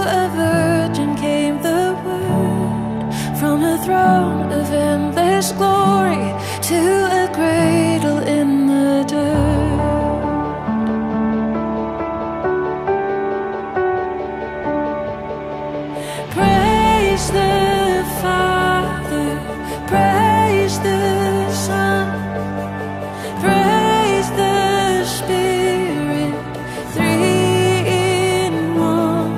a virgin came the word, from a throne of endless glory to a cradle in the dirt. Praise the Father, praise the Son, praise the Spirit, three in one.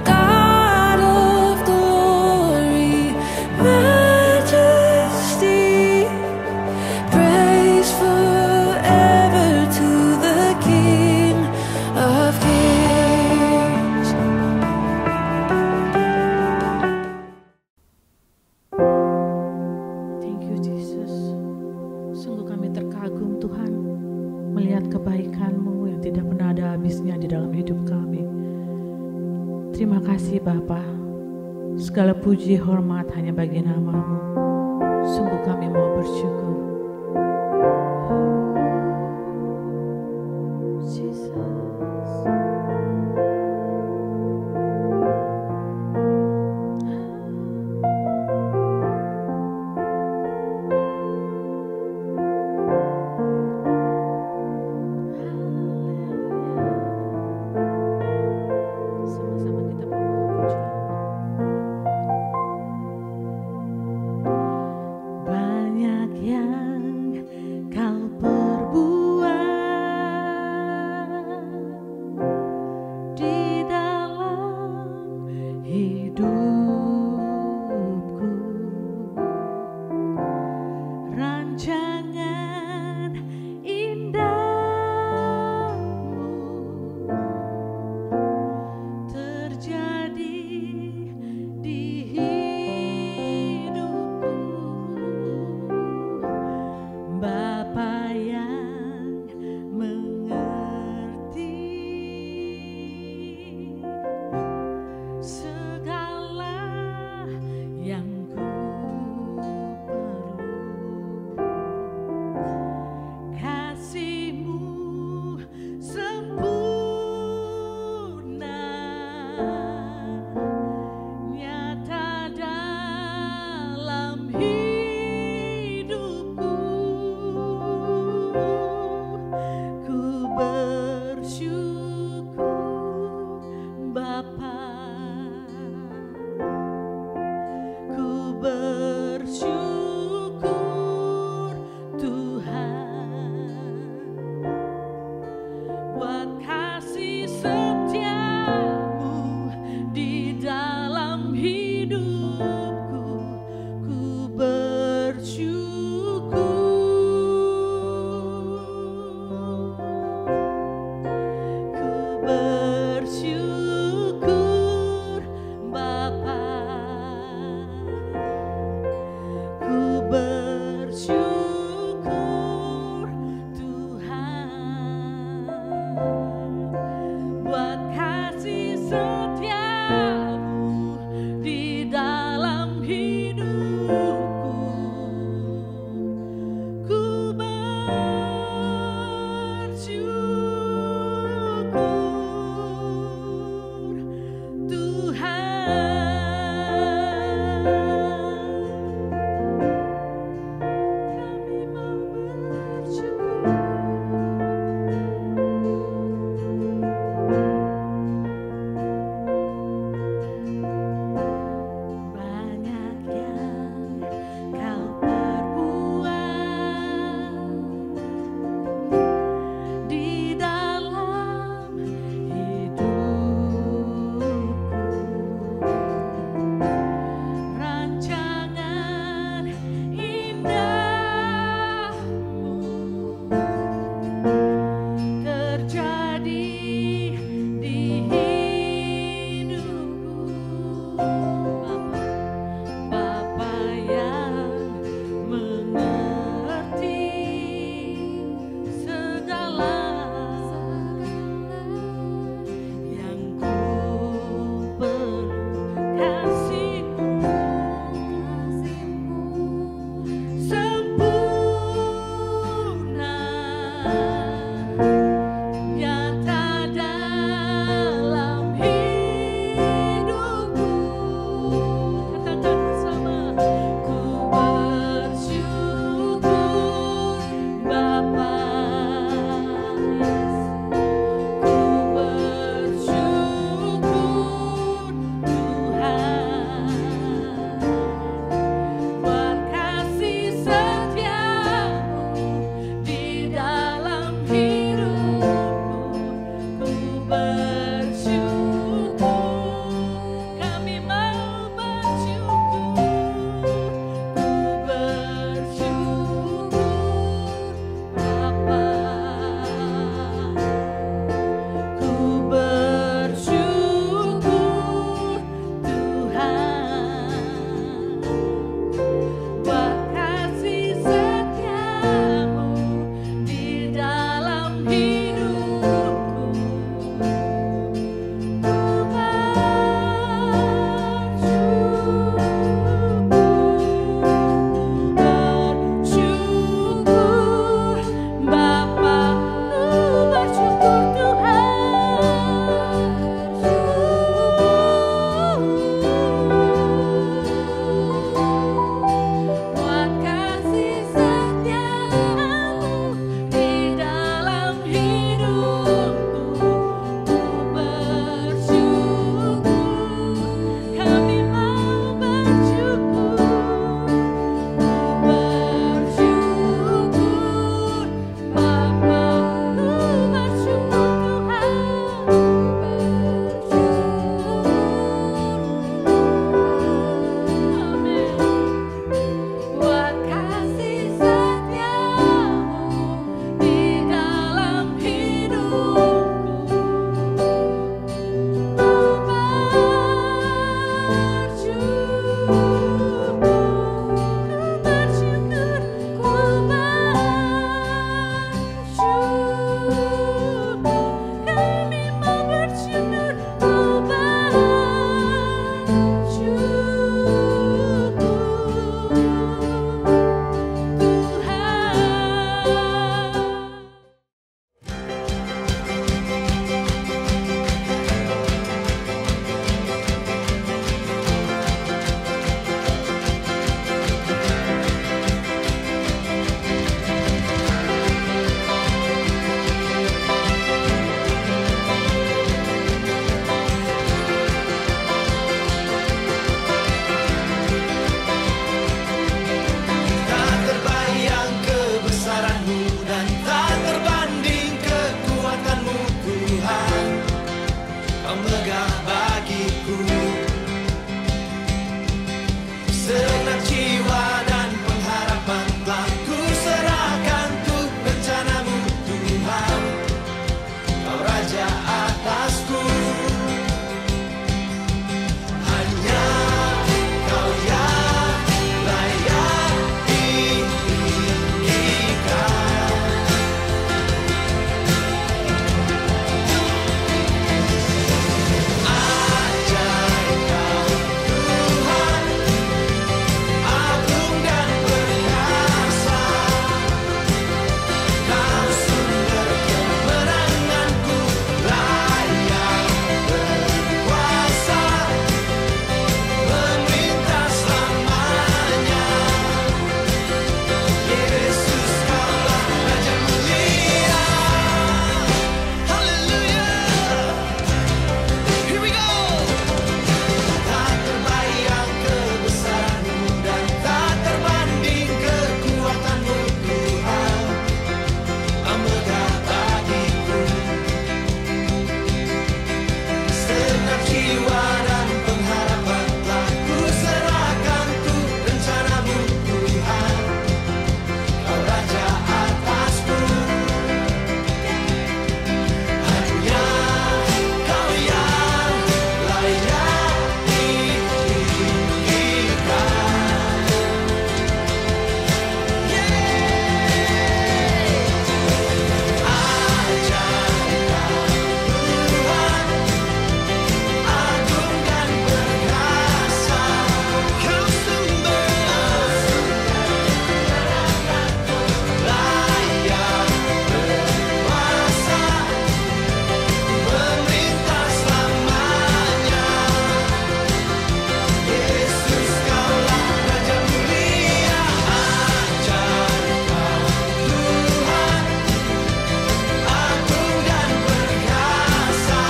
God of glory, majesty, praise forever to the King of Kings. Thank you Jesus. Sungguh kami terkagum Tuhan melihat kebaikan-Mu yang tidak pernah ada habisnya di dalam hidup kami. Terima kasih Bapa. Segala puji hormat hanya bagi nama-Mu. Sungguh kami mau bersyukur. Jesus. Sama-sama kita membawa pujian. Banyak yang Kau perbuat di dalam hidupku, rancangan indahmu terjadi di hidupku. Bapa yang mengerti segala yang ku perlu, kasih-Mu sempurna nyata dalam hidupku. Ku bersyukur Bapa, ku bersyukur Tuhan buat kasih setia-Mu di dalam hidupku. Ku bersyukur, ku bersyukur Bapa, ku bersyukur Tuhan buat kasih setia-Mu di dalam hidupku. Ku bersyukur Tuhan. Kami mau bersyukur. megah bagiku. Segenap jiwa dan pengharapan telah ku serahkan untuk rencanamu Tuhan. Kau Raja atasku, hanya Kau yang layak ditinggikan. Ajaib Kau Tuhan, agung dan perkasa. Kau sumber kemenanganku, layak berkuasa, memerintah selamanya. Yesus Kaulah Raja mulia. Haleluya. Here we go. Tak terbayang kebesaran-Mu dan tak terbanding kekuatan-Mu Tuhan. Megah bagiku. Segenap jiwa dan pengharapan telah ku serahkan untuk rencana-Mu Tuhan. Kau Raja atasku, hanya Kau yang layak ditinggikan. Ajaib Kau Tuhan, agung dan perkasa. Kau sumber layak berkuasa, memerintah selamanya. Yesus Kaulah Raja mulia. Ajaib Kau Tuhan, agung dan perkasa.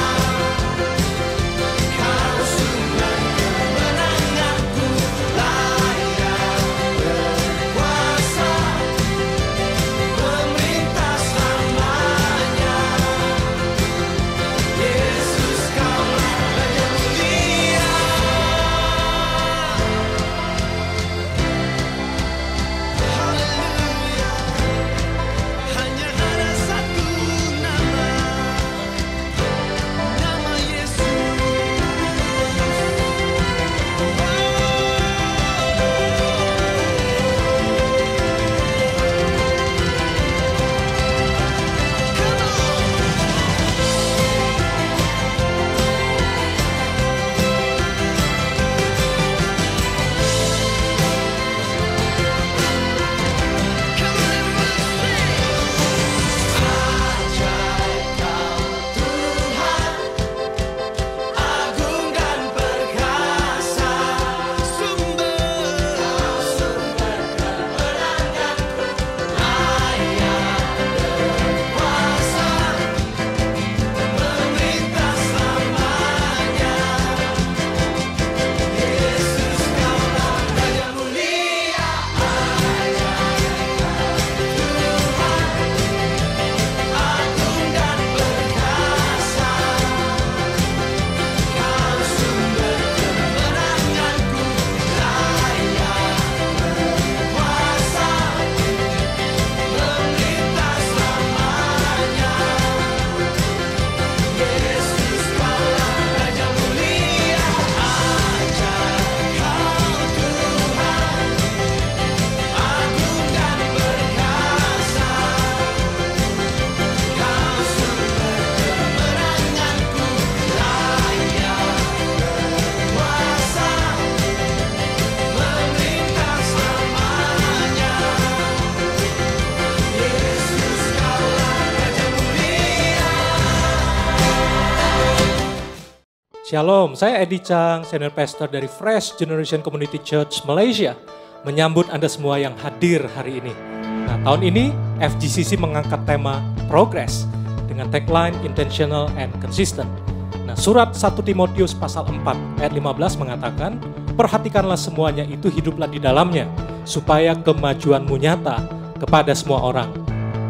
Kau sumber kemenanganku, layak berkuasa, memerintah selamanya. Yesus Kaulah Raja mulia. Haleluya. Hanya ada satu nama, nama Yesus. Ajaib Kau Tuhan, agung dan perkasa. Sumber kemenanganku, layak berkuasa, memerintah selamanya. Yesus Kaulah Raja mulia. Ajaib Kau Tuhan, agung dan perkasa. Kau sumber kemenanganku, layak berkuasa, memerintah selamanya. Yesus Kaulah Raja mulia. Ajaib Kau Tuhan, agung dan perkasa. Kau sumber kemenanganku, layak berkuasa, memerintah selamanya. Yesus Kaulah Raja mulia. Shalom, saya Edi Chang, Senior Pastor dari Fresh Generation Community Church Malaysia, menyambut Anda semua yang hadir hari ini. Nah, tahun ini FGCC mengangkat tema Progress dengan tagline Intentional and Consistent. Nah, surat 1 Timotius pasal 4 ayat 15 mengatakan, perhatikanlah semuanya itu, hiduplah di dalamnya, supaya kemajuanmu nyata kepada semua orang.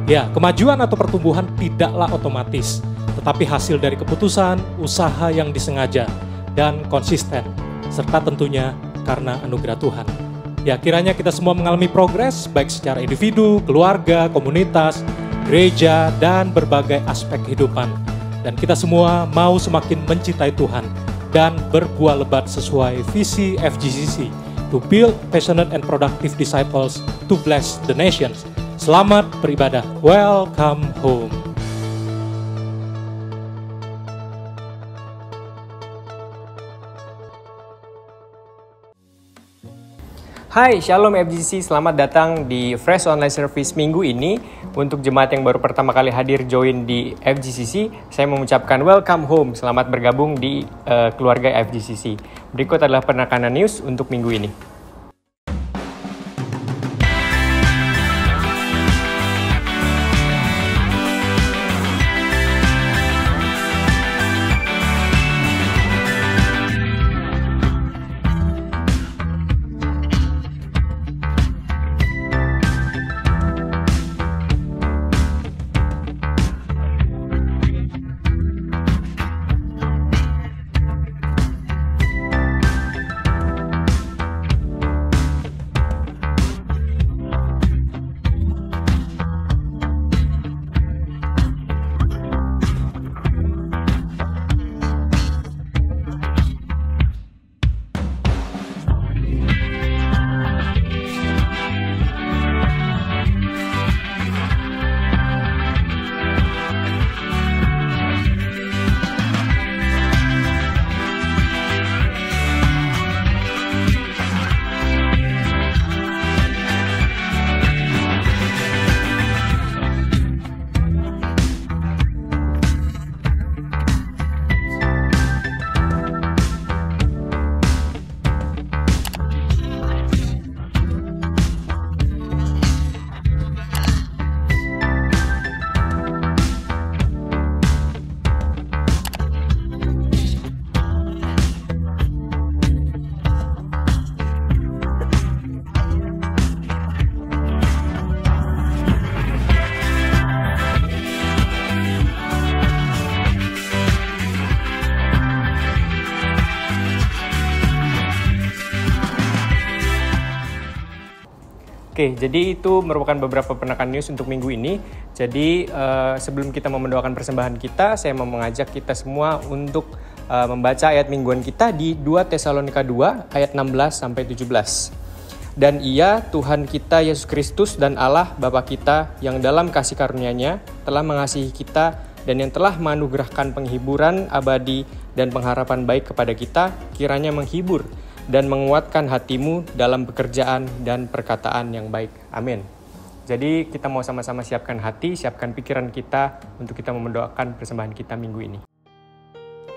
Ya, kemajuan atau pertumbuhan tidaklah otomatis, tetapi hasil dari keputusan, usaha yang disengaja, dan konsisten, serta tentunya karena anugerah Tuhan. Ya, kiranya kita semua mengalami progres, baik secara individu, keluarga, komunitas, gereja, dan berbagai aspek kehidupan. Dan kita semua mau semakin mencintai Tuhan dan berbuah lebat sesuai visi FGCC, to build passionate and productive disciples to bless the nations. Selamat beribadah. Welcome home. Hai, Shalom FGCC, selamat datang di Fresh Online Service minggu ini. Untuk jemaat yang baru pertama kali hadir join di FGCC, saya mengucapkan welcome home, selamat bergabung di keluarga FGCC. Berikut adalah penekanan news untuk minggu ini. Oke, jadi itu merupakan beberapa penekanan news untuk minggu ini. Jadi sebelum kita mau mendoakan persembahan kita, saya mau mengajak kita semua untuk membaca ayat mingguan kita di 2 Tesalonika 2 ayat 16 sampai 17. Dan Ia, Tuhan kita Yesus Kristus dan Allah Bapa kita yang dalam kasih karunia-Nya telah mengasihi kita dan yang telah menganugerahkan penghiburan abadi dan pengharapan baik kepada kita, kiranya menghibur dan menguatkan hatimu dalam pekerjaan dan perkataan yang baik. Amin. Jadi kita mau sama-sama siapkan hati, siapkan pikiran kita untuk kita mendoakan persembahan kita minggu ini.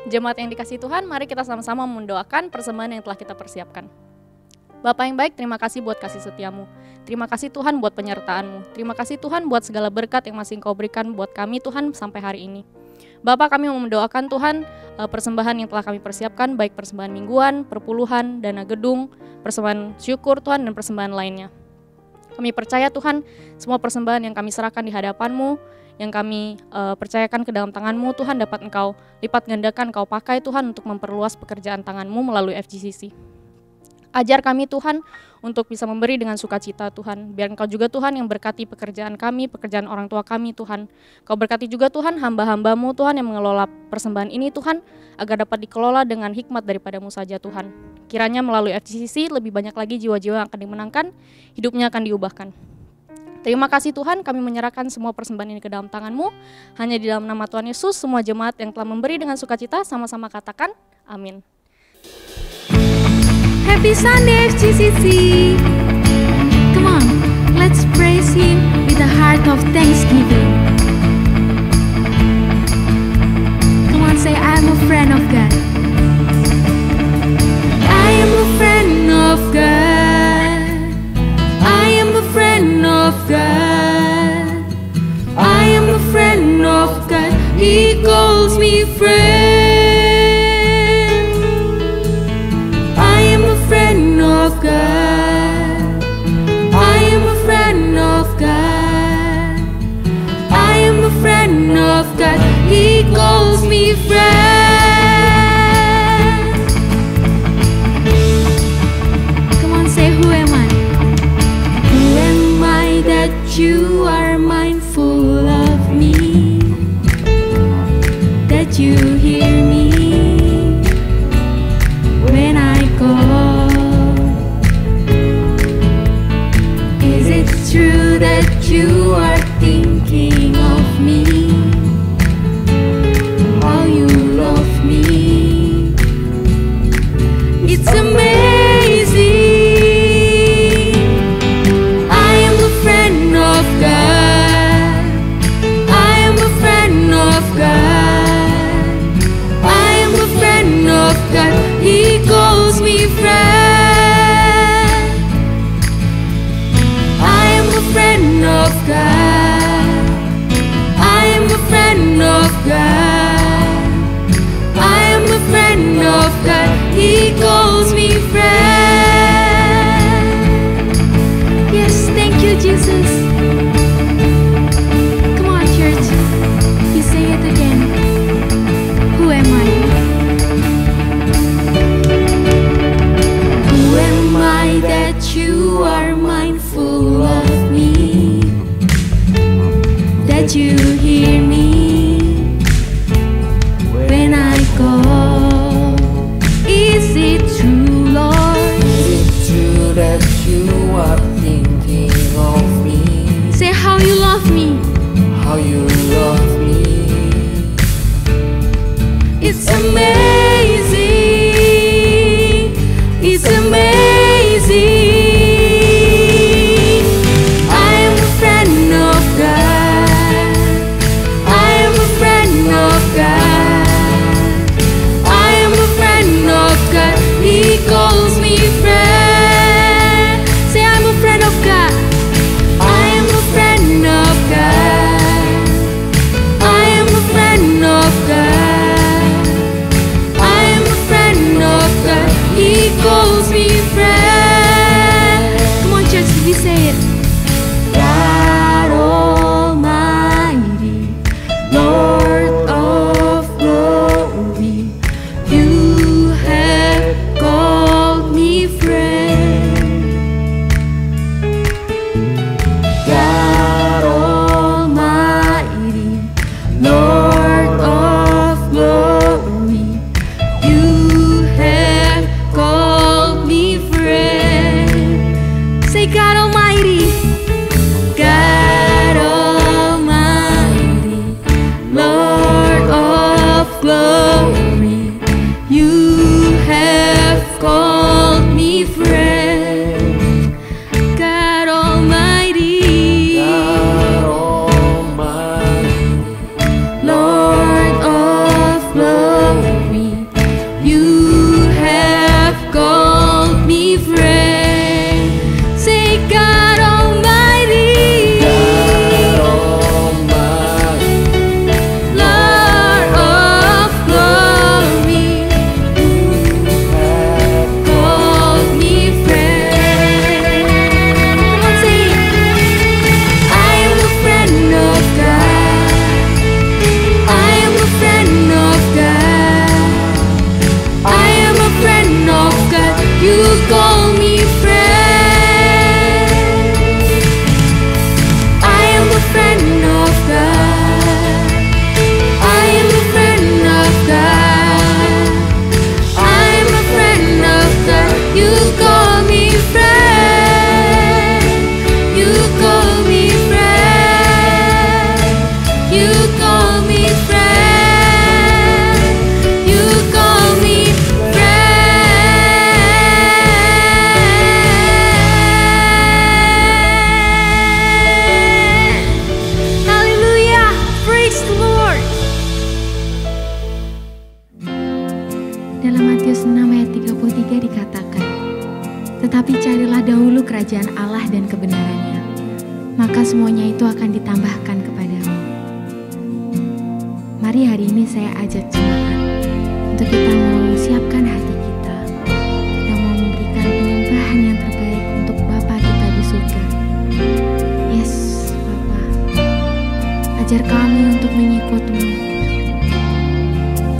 Jemaat yang dikasihi Tuhan, mari kita sama-sama mendoakan persembahan yang telah kita persiapkan. Bapa yang baik, terima kasih buat kasih setiamu. Terima kasih Tuhan buat penyertaan-Mu. Terima kasih Tuhan buat segala berkat yang masih Engkau berikan buat kami Tuhan sampai hari ini. Bapak, kami mau mendoakan Tuhan persembahan yang telah kami persiapkan, baik persembahan mingguan, perpuluhan, dana gedung, persembahan syukur Tuhan, dan persembahan lainnya. Kami percaya Tuhan, semua persembahan yang kami serahkan di hadapan-Mu, yang kami percayakan ke dalam tangan-Mu, Tuhan dapat Engkau lipat gandakan, Engkau pakai Tuhan untuk memperluas pekerjaan tangan-Mu melalui FGCC. Ajar kami Tuhan untuk bisa memberi dengan sukacita Tuhan. Biar Engkau juga Tuhan yang berkati pekerjaan kami, pekerjaan orang tua kami Tuhan. Kau berkati juga Tuhan hamba-hamba-Mu Tuhan yang mengelola persembahan ini Tuhan, agar dapat dikelola dengan hikmat daripada-Mu saja Tuhan. Kiranya melalui FGCC lebih banyak lagi jiwa-jiwa yang akan dimenangkan, hidupnya akan diubahkan. Terima kasih Tuhan, kami menyerahkan semua persembahan ini ke dalam tangan-Mu. Hanya di dalam nama Tuhan Yesus, semua jemaat yang telah memberi dengan sukacita, sama-sama katakan, amin. Happy Sunday FGCC! Come on, let's praise Him with a heart of thanksgiving. Come on, say I'm a friend of God. I am a friend of God. I am a friend of God. I am a friend of God. He calls me friend. Of God, I am a friend of God. I am a friend of God. He calls me friend. I am a friend of God. I am a friend of God. I am a friend of God. He calls me friend. Yes, thank you, Jesus. Come on, church. You say it again. Who am I? Who am I that you are mindful of me? That you hear me when I call. Is it true, Lord? Is it true that you are thinking of me? Say how you love me. How you love me? It's amazing. It's amazing. I am a friend of God. I am a friend of God. I am a friend of God. He calls me friend. Say I'm a friend of God. I am a friend of God. I am a friend of God. I am a friend of God. He calls me friend. Come on, church, we say it. God Almighty, Lord of glory, you have called me friend. God Almighty, Lord of glory, you have called me friend. Say God Almighty. God Almighty, Lord of glory, you have called me friend. God Almighty, God Almighty, Lord of glory, you have called me friend. Say God Almighty, God Almighty, Lord of glory, have called me friend. Come on, say it. I am a friend of God. I am a friend of God. I am a friend of God. You call me friend. I am a friend of God. I am a friend of God. I am a friend of God. You call me friend. You call me friend. You call me friend. You call me friend. Hallelujah. Praise the Lord. Dalam Matius 6 ayat 33 dikatakan, tetapi carilah dahulu kerajaan Allah dan kebenarannya, maka semuanya itu akan ditambahkan kepadamu. Mari hari ini saya ajak jemaat untuk kita mau siapkan hati kita. Kita mau memberikan penyembahan yang terbaik untuk Bapa kita di surga. Yes, Bapa, ajar kami untuk mengikut-Mu.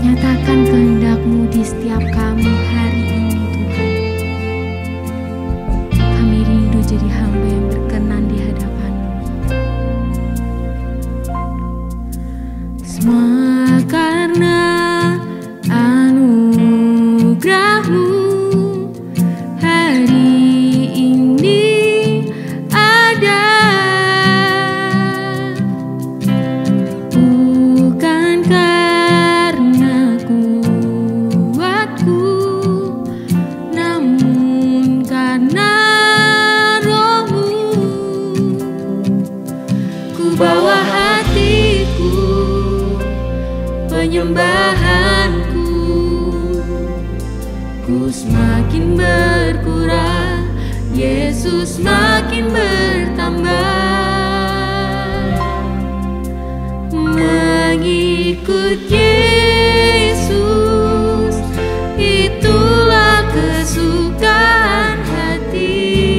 Nyatakan kehendak-Mu di setiap kami hari ini, Tuhan. Kami rindu jadi hamba yang berkenan di hadapan-Mu. Semua karena anugerah-Mu hari ini ada. Bukan karena kuatku, namun karena Roh-Mu. Ku bawa hatiku, penyembahanku, ku Ku semakin berkurang, Yesus makin bertambah. Mengikut Yesus, itulah kesukaan hatiku.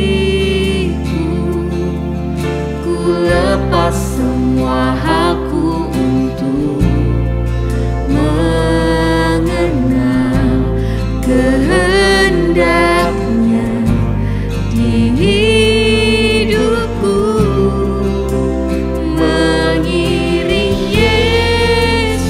Ku lepas semua hakku untuk mengenal kehendaknya di hidupku. Mengiring Yesus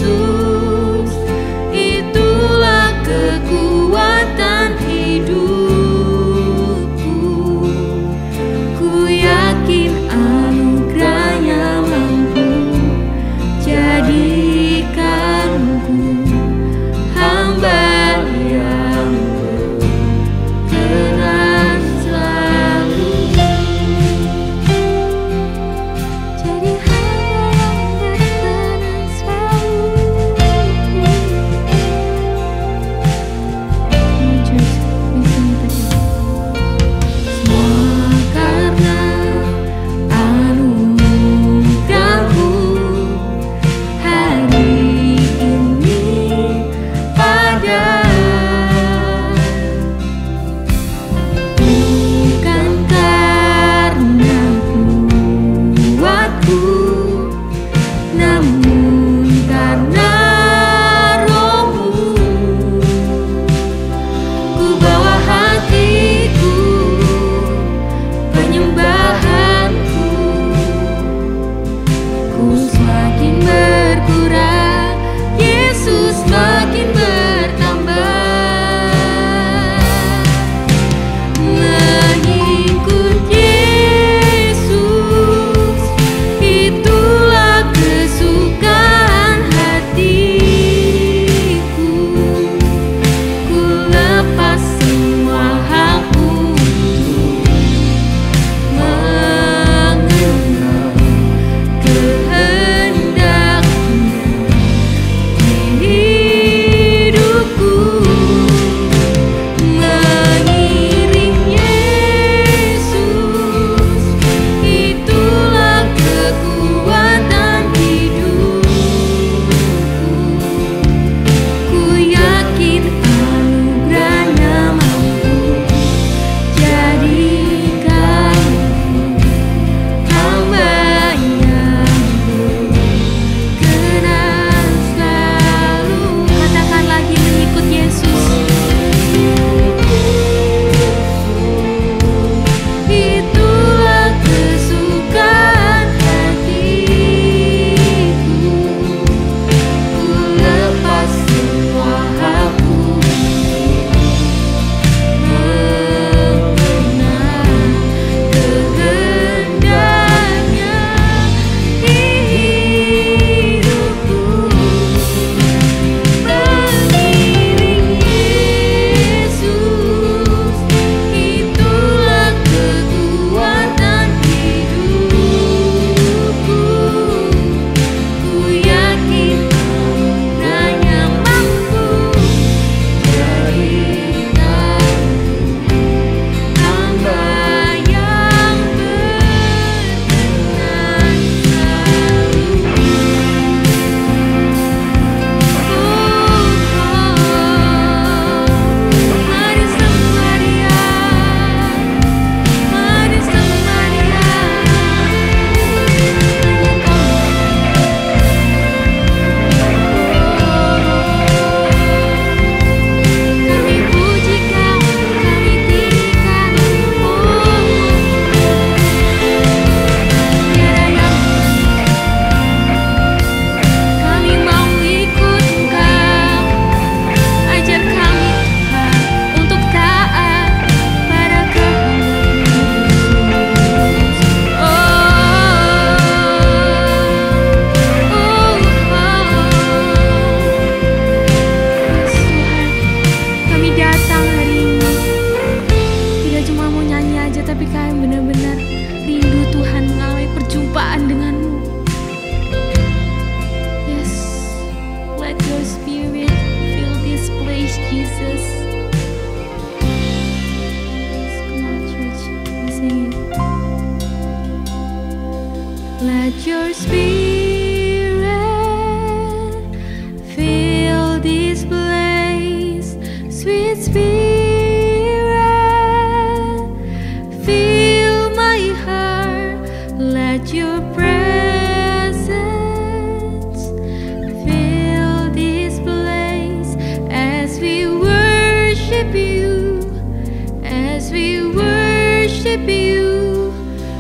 worship you.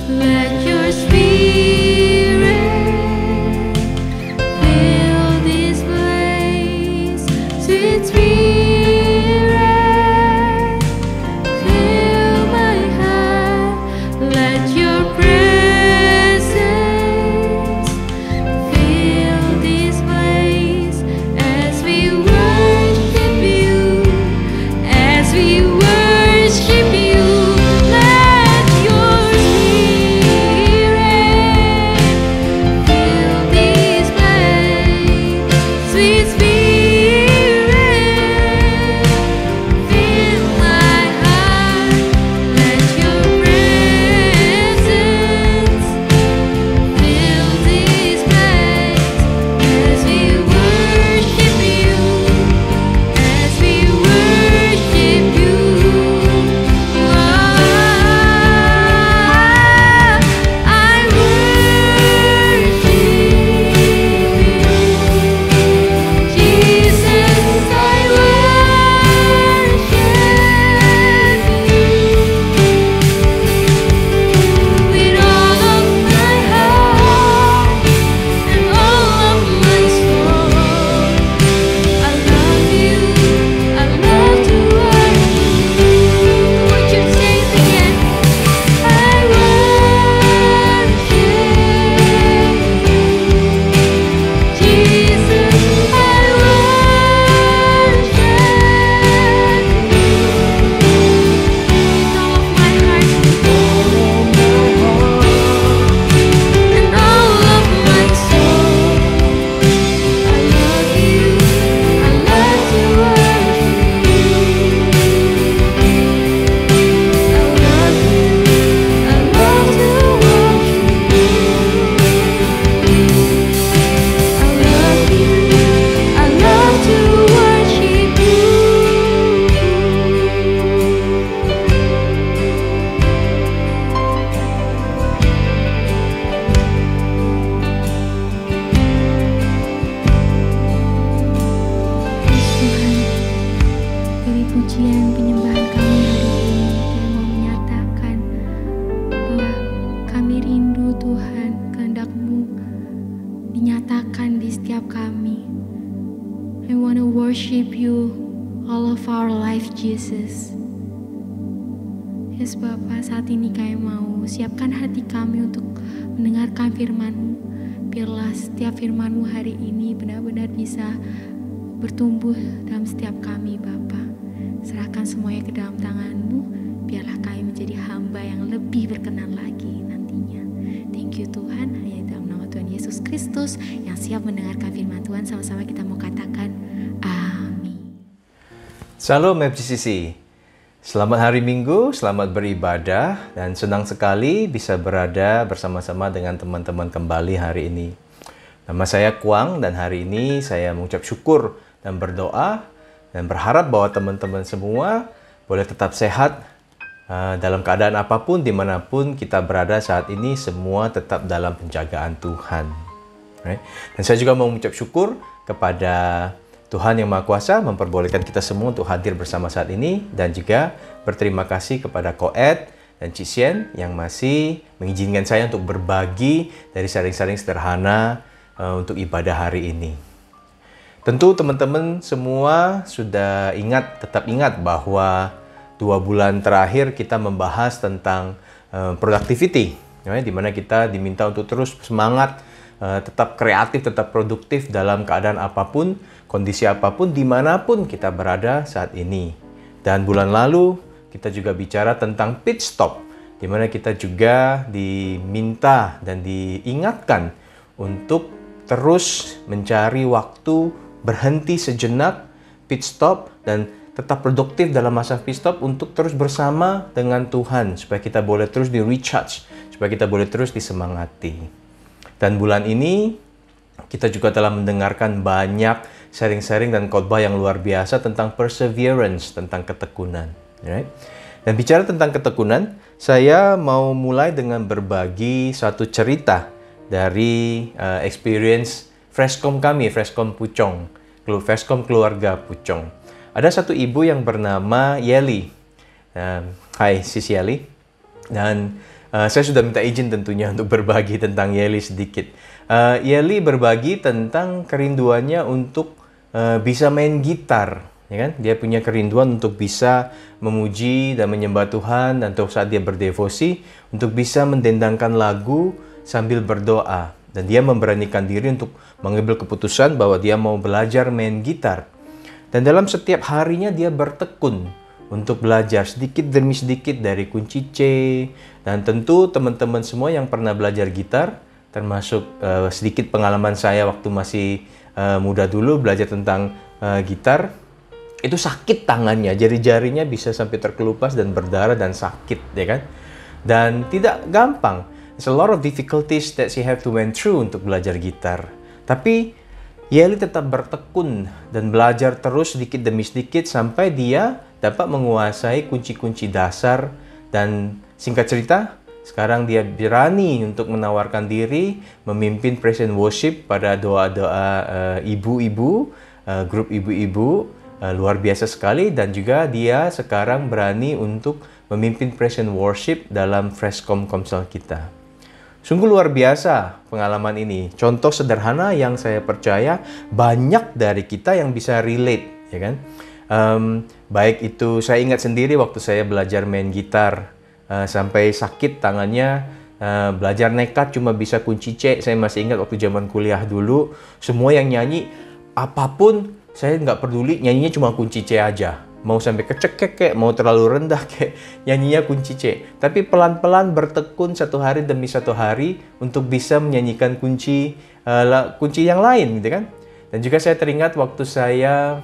Let your spirit fill this place. Sweet spirit, fill my heart. Let your presence fill this place as we worship you. As we worship you, let your spirit fill this place. Sweet spirit, fill my heart. Let your presence fill this place as we worship you. As we worship you, I worship you, Jesus. I worship you with all of my heart and all of my soul. I love you. I love to worship you. Would you say it again? I worship you, Jesus. I worship you with all of my heart and all of my soul. I love you. I love to worship you. I love you. I love to worship you. I love you. I love to worship you. Tuhan, dari pujian penyembahan kami hari ini, kami mau menyatakan bahwa kami rindu Tuhan, kehendak-Mu dinyatakan di setiap kami. I want to worship You all of our life, Jesus. Yes Bapa, saat ini kami mau siapkan hati kami untuk mendengarkan firman-Mu. Biarlah setiap firman-Mu hari ini benar-benar bisa bertumbuh dalam setiap kami, Bapa. Serahkan semuanya ke dalam tangan-Mu. Biarlah kami menjadi hamba yang lebih berkenan lagi nantinya. Thank you Tuhan, hanya dalam nama Tuhan Yesus Kristus yang siap mendengarkan firman Tuhan. Sama-sama kita mau katakan amin. Shalom FGCC. Selamat hari Minggu, selamat beribadah, dan senang sekali bisa berada bersama-sama dengan teman-teman kembali hari ini. Nama saya Kuang, dan hari ini saya mengucap syukur dan berdoa dan berharap bahwa teman-teman semua boleh tetap sehat dalam keadaan apapun, dimanapun kita berada saat ini, semua tetap dalam penjagaan Tuhan. Right? Dan saya juga mau mengucap syukur kepada Tuhan Yang Maha Kuasa memperbolehkan kita semua untuk hadir bersama saat ini, dan juga berterima kasih kepada Ko Ed dan Cik Sien yang masih mengizinkan saya untuk berbagi dari sharing-sharing sederhana untuk ibadah hari ini. Tentu teman-teman semua sudah tetap ingat bahwa 2 bulan terakhir kita membahas tentang productivity, di mana kita diminta untuk terus semangat, tetap kreatif, tetap produktif dalam keadaan apapun, kondisi apapun, dimanapun kita berada saat ini. Dan bulan lalu kita juga bicara tentang pit stop, di mana kita juga diminta dan diingatkan untuk terus mencari waktu, berhenti sejenak, pit stop, dan tetap produktif dalam masa pit stop untuk terus bersama dengan Tuhan, supaya kita boleh terus di-recharge, supaya kita boleh terus disemangati. Dan bulan ini kita juga telah mendengarkan banyak sharing-sharing dan khotbah yang luar biasa tentang perseverance, tentang ketekunan. Right? Dan bicara tentang ketekunan, saya mau mulai dengan berbagi satu cerita dari experience Freshcom kami, Freshcom Puchong, Freshcom keluarga Puchong. Ada satu ibu yang bernama Yeli. Hai Sis Yeli. Dan saya sudah minta izin tentunya untuk berbagi tentang Yeli sedikit. Yeli berbagi tentang kerinduannya untuk bisa main gitar, ya kan? Dia punya kerinduan untuk bisa memuji dan menyembah Tuhan, dan untuk saat dia berdevosi untuk bisa mendendangkan lagu sambil berdoa. Dan dia memberanikan diri untuk mengambil keputusan bahwa dia mau belajar main gitar. Dan dalam setiap harinya dia bertekun untuk belajar sedikit demi sedikit dari kunci C. Dan tentu teman-teman semua yang pernah belajar gitar, termasuk sedikit pengalaman saya waktu masih muda dulu belajar tentang gitar, itu sakit tangannya, jari-jarinya bisa sampai terkelupas dan berdarah dan sakit, ya kan? Dan tidak gampang. There's a lot of difficulties that she have to went through untuk belajar gitar. Tapi Yeli tetap bertekun dan belajar terus sedikit demi sedikit sampai dia dapat menguasai kunci-kunci dasar. Dan singkat cerita, sekarang dia berani untuk menawarkan diri memimpin praise and worship pada doa-doa ibu-ibu, grup ibu-ibu, luar biasa sekali. Dan juga dia sekarang berani untuk memimpin praise and worship dalam Freshcom Komsel kita. Sungguh luar biasa pengalaman ini. Contoh sederhana yang saya percaya banyak dari kita yang bisa relate, ya kan? Baik itu saya ingat sendiri waktu saya belajar main gitar, sampai sakit tangannya, belajar nekat cuma bisa kunci C. Saya masih ingat waktu zaman kuliah dulu, semua yang nyanyi apapun saya nggak peduli, nyanyinya cuma kunci C aja. Mau sampai kecekek kek, mau terlalu rendah kek, nyanyinya kunci C. Tapi pelan-pelan bertekun satu hari demi satu hari untuk bisa menyanyikan kunci yang lain, gitu kan? Dan juga saya teringat waktu saya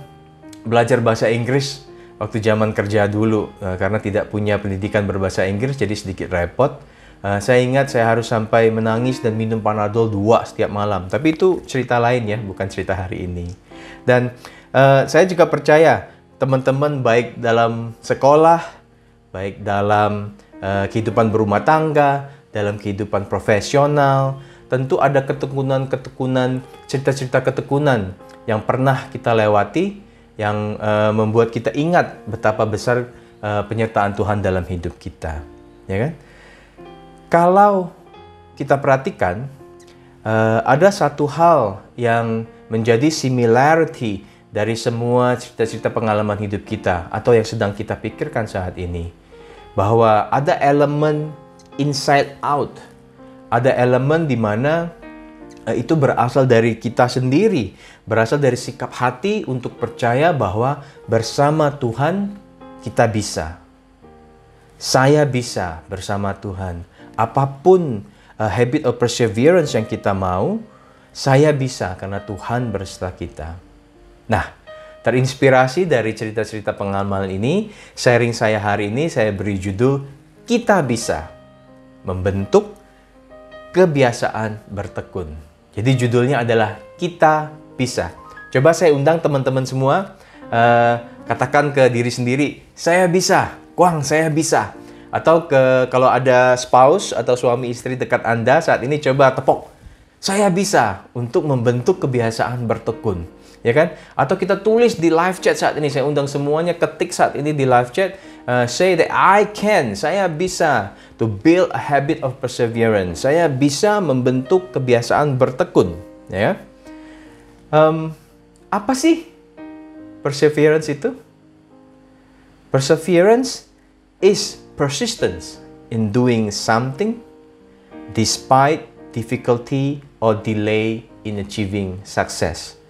belajar bahasa Inggris waktu zaman kerja dulu, karena tidak punya pendidikan berbahasa Inggris jadi sedikit repot. Saya ingat saya harus sampai menangis dan minum Panadol 2 setiap malam. Tapi itu cerita lain ya, bukan cerita hari ini. Dan saya juga percaya teman-teman baik dalam sekolah, baik dalam kehidupan berumah tangga, dalam kehidupan profesional, tentu ada ketekunan-ketekunan, cerita-cerita ketekunan yang pernah kita lewati, yang membuat kita ingat betapa besar penyertaan Tuhan dalam hidup kita, ya kan? Kalau kita perhatikan, ada satu hal yang menjadi similarity dari semua cerita-cerita pengalaman hidup kita atau yang sedang kita pikirkan saat ini, bahwa ada elemen inside out, ada elemen di mana itu berasal dari kita sendiri, berasal dari sikap hati untuk percaya bahwa bersama Tuhan kita bisa. Saya bisa bersama Tuhan. Apapun habit of perseverance yang kita mau, saya bisa karena Tuhan beserta kita. Nah, terinspirasi dari cerita-cerita pengalaman ini, sharing saya hari ini saya beri judul Kita Bisa Membentuk Kebiasaan Bertekun. Jadi judulnya adalah Kita Bisa. Coba saya undang teman-teman semua, katakan ke diri sendiri, saya bisa, Kuang, saya bisa. Atau kalau ada spouse atau suami istri dekat Anda saat ini, coba tepok, saya bisa untuk membentuk kebiasaan bertekun. Ya kan? Atau kita tulis di live chat saat ini, saya undang semuanya ketik saat ini di live chat, say that I can, saya bisa to build a habit of perseverance. Saya bisa membentuk kebiasaan bertekun, ya. Apa sih perseverance itu? Perseverance is persistence in doing something despite difficulty or delay in achieving success.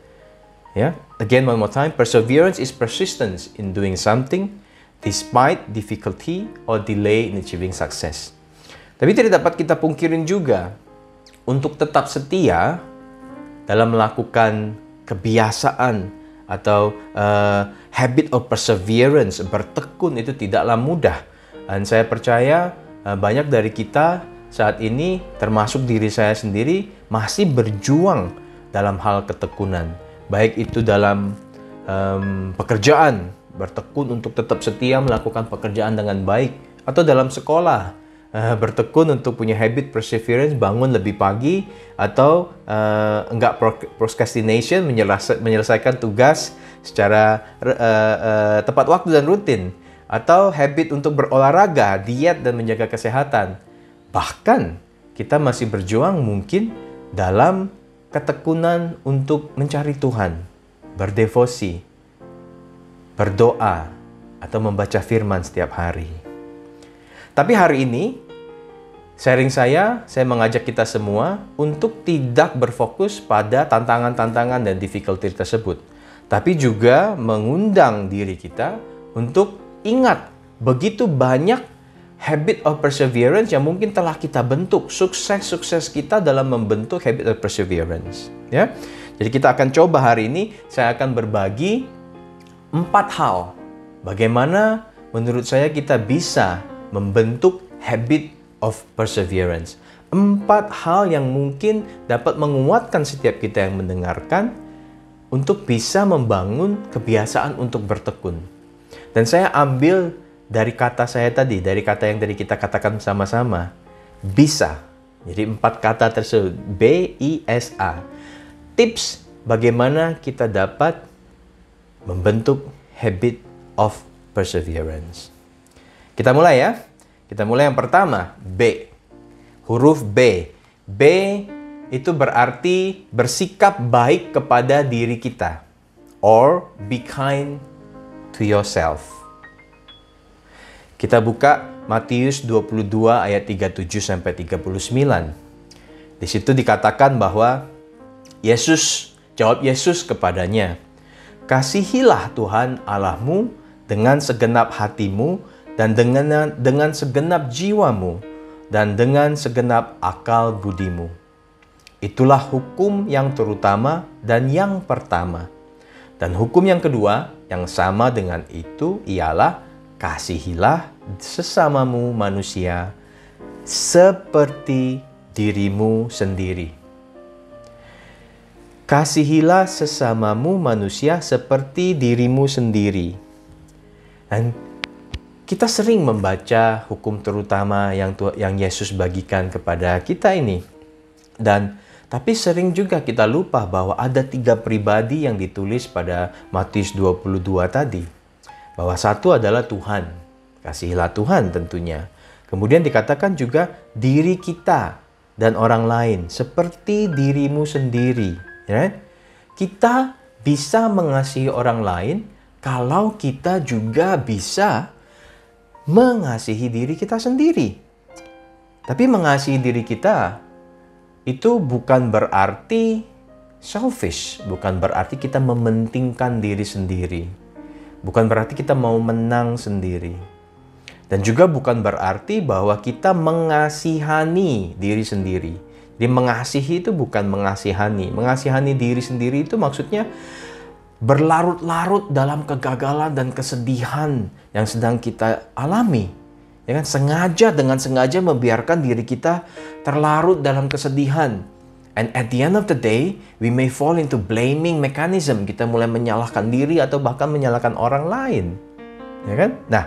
Yeah, again one more time, perseverance is persistence in doing something despite difficulty or delay in achieving success. Tapi tidak dapat kita pungkirin juga untuk tetap setia dalam melakukan kebiasaan atau habit of perseverance, bertekun itu tidaklah mudah. Dan saya percaya banyak dari kita saat ini, termasuk diri saya sendiri, masih berjuang dalam hal ketekunan. Baik itu dalam pekerjaan, bertekun untuk tetap setia melakukan pekerjaan dengan baik. Atau dalam sekolah, bertekun untuk punya habit perseverance, bangun lebih pagi. Atau enggak procrastination, menyelesaikan tugas secara tepat waktu dan rutin. atau habit untuk berolahraga, diet, dan menjaga kesehatan. Bahkan kita masih berjuang mungkin dalam ketekunan untuk mencari Tuhan, berdevosi, berdoa, atau membaca firman setiap hari. Tapi hari ini, sharing saya mengajak kita semua untuk tidak berfokus pada tantangan-tantangan dan difficulty tersebut. Tapi juga mengundang diri kita untuk ingat begitu banyak habit of perseverance yang mungkin telah kita bentuk. Sukses kita dalam membentuk habit of perseverance. Ya. Jadi kita akan coba hari ini, saya akan berbagi 4 hal. Bagaimana menurut saya kita bisa membentuk habit of perseverance. 4 hal yang mungkin dapat menguatkan setiap kita yang mendengarkan untuk bisa membangun kebiasaan untuk bertekun. Dan saya ambil dari kata saya tadi, dari kata yang tadi kita katakan sama-sama, bisa. Jadi 4 kata tersebut, B-I-S-A. Tips bagaimana kita dapat membentuk habit of perseverance. Kita mulai ya. Kita mulai yang pertama, B. Huruf B. B itu berarti bersikap baik kepada diri kita. Or be kind to yourself. Kita buka Matius 22 ayat 37 sampai 39. Di situ dikatakan bahwa jawab Yesus kepadanya, "Kasihilah Tuhan Allahmu dengan segenap hatimu dan dengan segenap jiwamu dan dengan segenap akal budimu. Itulah hukum yang terutama dan yang pertama. Dan hukum yang kedua yang sama dengan itu ialah kasihilah sesamamu manusia seperti dirimu sendiri." Kasihilah sesamamu manusia seperti dirimu sendiri. Dan kita sering membaca hukum terutama yang Yesus bagikan kepada kita ini. Tapi sering juga kita lupa bahwa ada 3 pribadi yang ditulis pada Matius 22 tadi. Bahwa satu adalah Tuhan. Kasihilah Tuhan tentunya. Kemudian dikatakan juga diri kita dan orang lain seperti dirimu sendiri. Ya? Kita bisa mengasihi orang lain kalau kita juga bisa mengasihi diri kita sendiri. Tapi mengasihi diri kita itu bukan berarti selfish, bukan berarti kita mementingkan diri sendiri. Bukan berarti kita mau menang sendiri. Dan juga bukan berarti bahwa kita mengasihani diri sendiri. Jadi mengasihi itu bukan mengasihani. Mengasihani diri sendiri itu maksudnya berlarut-larut dalam kegagalan dan kesedihan yang sedang kita alami. Ya kan? Dengan sengaja membiarkan diri kita terlarut dalam kesedihan. And at the end of the day, we may fall into blaming mechanism. Kita mulai menyalahkan diri atau bahkan menyalahkan orang lain. Ya kan? Nah,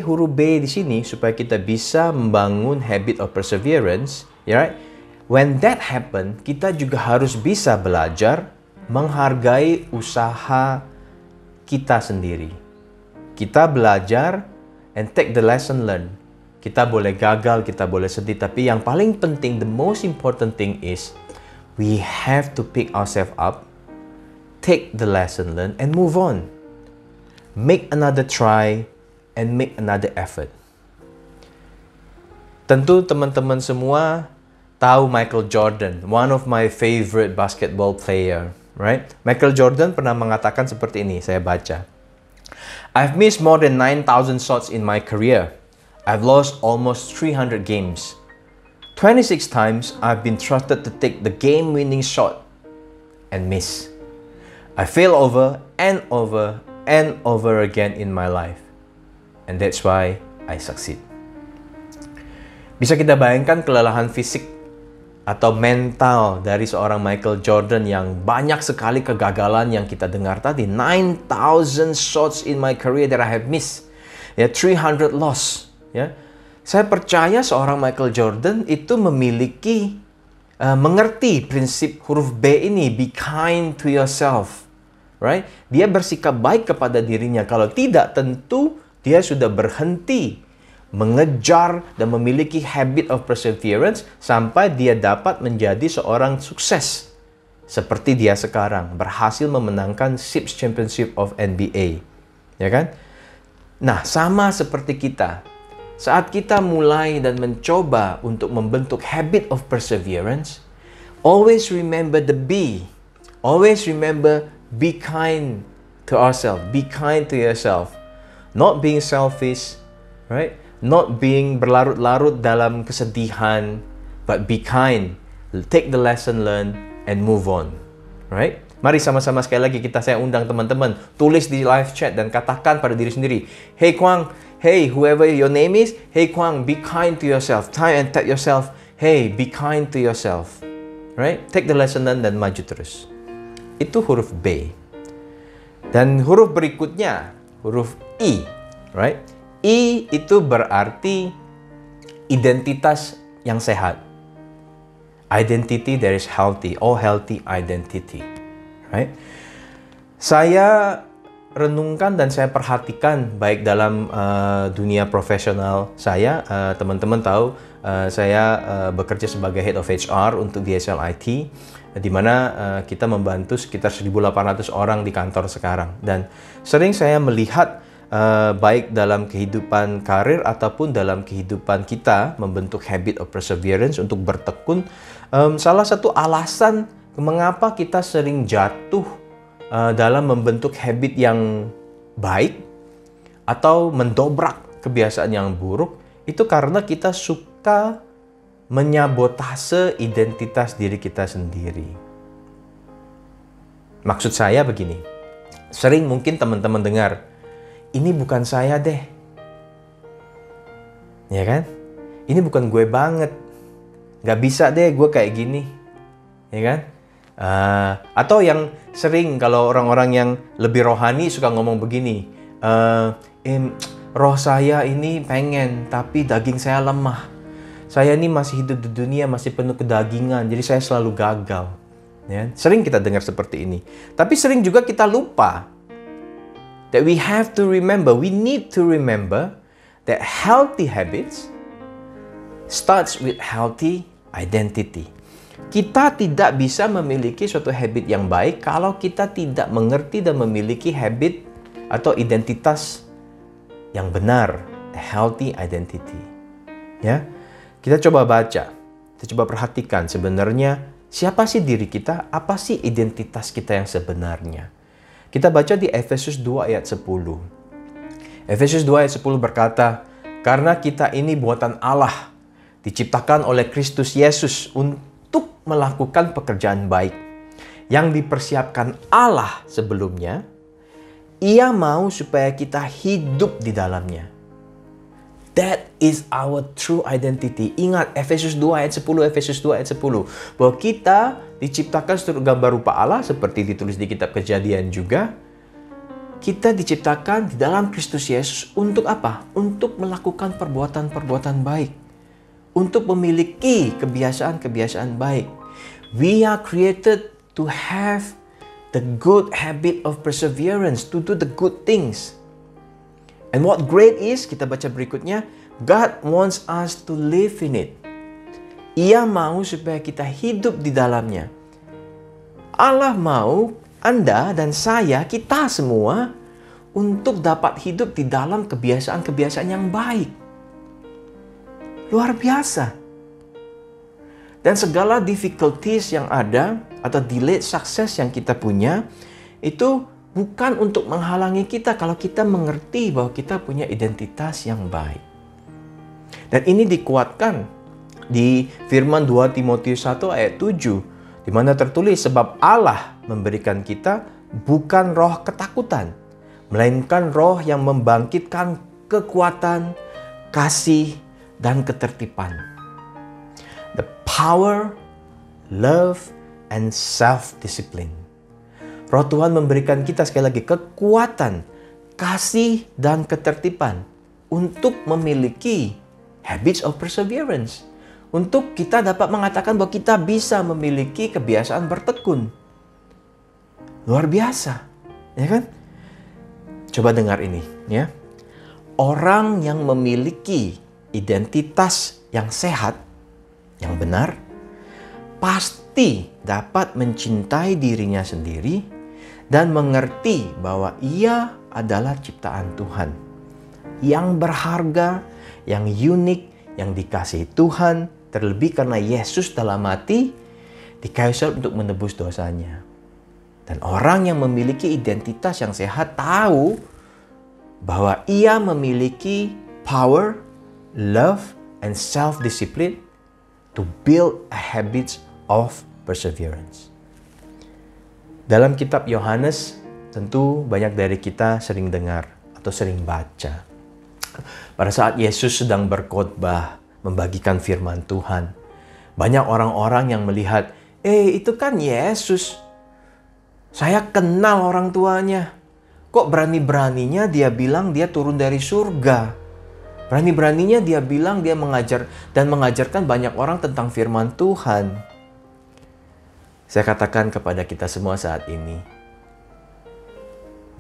huruf B di sini supaya kita bisa membangun habit of perseverance, ya right? When that happen, kita juga harus bisa belajar menghargai usaha kita sendiri. Kita belajar and take the lesson learned. Kita boleh gagal, kita boleh sedih, tapi yang paling penting, the most important thing is we have to pick ourselves up, take the lesson learned, and move on. Make another try and make another effort. Tentu teman-teman semua tahu Michael Jordan, one of my favorite basketball player, right? Michael Jordan pernah mengatakan seperti ini, saya baca. I've missed more than 9,000 shots in my career. I've lost almost 300 games. 26 times I've been trusted to take the game-winning shot and miss. I fail over and over and over again in my life. And that's why I succeed. Bisa kita bayangkan kelelahan fisik atau mental dari seorang Michael Jordan yang banyak sekali kegagalan yang kita dengar tadi. 9,000 shots in my career that I have missed. 300 loss. Saya percaya seorang Michael Jordan itu mengerti prinsip huruf B ini. Be kind to yourself. right? Dia bersikap baik kepada dirinya. Kalau tidak, tentu dia sudah berhenti mengejar dan memiliki habit of perseverance sampai dia dapat menjadi seorang sukses. Seperti dia sekarang, berhasil memenangkan 6 Championship of NBA. Ya kan? Nah, sama seperti kita. Saat kita mulai dan mencoba untuk membentuk habit of perseverance, always remember the be. Always remember, be kind to ourselves. Be kind to yourself. Not being selfish, right? Not being berlarut-larut dalam kesedihan, but be kind. Take the lesson learned and move on, right? Mari sama-sama sekali lagi saya undang teman-teman, tulis di live chat dan katakan pada diri sendiri, hey Kwang, hey whoever your name is, hey Kwang, be kind to yourself. Time and tell yourself, hey, be kind to yourself, right? Take the lesson learned dan maju terus. Itu huruf B. Dan huruf berikutnya, huruf I, right? I itu berarti identitas yang sehat. Identity that is healthy, all healthy identity, right? Saya renungkan dan saya perhatikan baik dalam dunia profesional saya, teman-teman tahu saya bekerja sebagai Head of HR untuk DSL IT, di mana kita membantu sekitar 1.800 orang di kantor sekarang. Dan sering saya melihat baik dalam kehidupan karir ataupun dalam kehidupan kita membentuk habit of perseverance untuk bertekun. Salah satu alasan mengapa kita sering jatuh dalam membentuk habit yang baik atau mendobrak kebiasaan yang buruk itu karena kita suka menyabotase identitas diri kita sendiri. Maksud saya begini, sering mungkin teman-teman dengar, ini bukan saya deh, ya kan? Ini bukan gue banget, gak bisa deh gue kayak gini, ya kan? Atau yang sering kalau orang-orang yang lebih rohani suka ngomong begini, roh saya ini pengen, tapi daging saya lemah. Saya ini masih hidup di dunia, masih penuh kedagingan, jadi saya selalu gagal. Ya? Sering kita dengar seperti ini. Tapi sering juga kita lupa that we have to remember, we need to remember that healthy habits starts with healthy identity. Kita tidak bisa memiliki suatu habit yang baik kalau kita tidak mengerti dan memiliki habit atau identitas yang benar, a healthy identity. Ya, kita coba baca, kita coba perhatikan sebenarnya siapa sih diri kita, apa sih identitas kita yang sebenarnya. Kita baca di Efesus 2 ayat 10. Efesus 2 ayat 10 berkata, karena kita ini buatan Allah, diciptakan oleh Kristus Yesus untuk melakukan pekerjaan baik yang dipersiapkan Allah sebelumnya. Ia mau supaya kita hidup di dalamnya. That is our true identity. Ingat Efesus 2 ayat 10, Efesus 2 ayat 10. Bahwa kita diciptakan seturut gambar rupa Allah seperti ditulis di kitab Kejadian juga. Kita diciptakan di dalam Kristus Yesus untuk apa? Untuk melakukan perbuatan-perbuatan baik. Untuk memiliki kebiasaan-kebiasaan baik. We are created to have the good habit of perseverance, to do the good things. And what great is, kita baca berikutnya, God wants us to live in it. Ia mau supaya kita hidup di dalamnya. Allah mau Anda dan saya, kita semua, untuk dapat hidup di dalam kebiasaan-kebiasaan yang baik. Luar biasa. Dan segala difficulties yang ada, atau delayed success yang kita punya, itu bukan untuk menghalangi kita kalau kita mengerti bahwa kita punya identitas yang baik. Dan ini dikuatkan di firman 2 Timotius 1 ayat 7, di mana tertulis, sebab Allah memberikan kita bukan roh ketakutan, melainkan roh yang membangkitkan kekuatan, kasih, dan ketertiban. The power, love, and self-discipline. Roh Tuhan memberikan kita sekali lagi kekuatan, kasih, dan ketertiban untuk memiliki habits of perseverance. Untuk kita dapat mengatakan bahwa kita bisa memiliki kebiasaan bertekun. Luar biasa. Ya kan? Coba dengar ini, ya. Orang yang memiliki identitas yang sehat, yang benar, pasti dapat mencintai dirinya sendiri dan mengerti bahwa ia adalah ciptaan Tuhan yang berharga, yang unik, yang dikasihi Tuhan, terlebih karena Yesus dalam mati di kayu salib untuk menebus dosanya. Dan orang yang memiliki identitas yang sehat tahu bahwa ia memiliki power, love, and self-discipline to build a habit of perseverance. Dalam kitab Yohanes, tentu banyak dari kita sering dengar atau sering baca. Pada saat Yesus sedang berkhotbah, membagikan firman Tuhan, banyak orang-orang yang melihat, itu kan Yesus. Saya kenal orang tuanya. Kok berani-beraninya dia bilang dia turun dari surga? Berani-beraninya dia bilang dia mengajar dan mengajarkan banyak orang tentang firman Tuhan. Saya katakan kepada kita semua saat ini,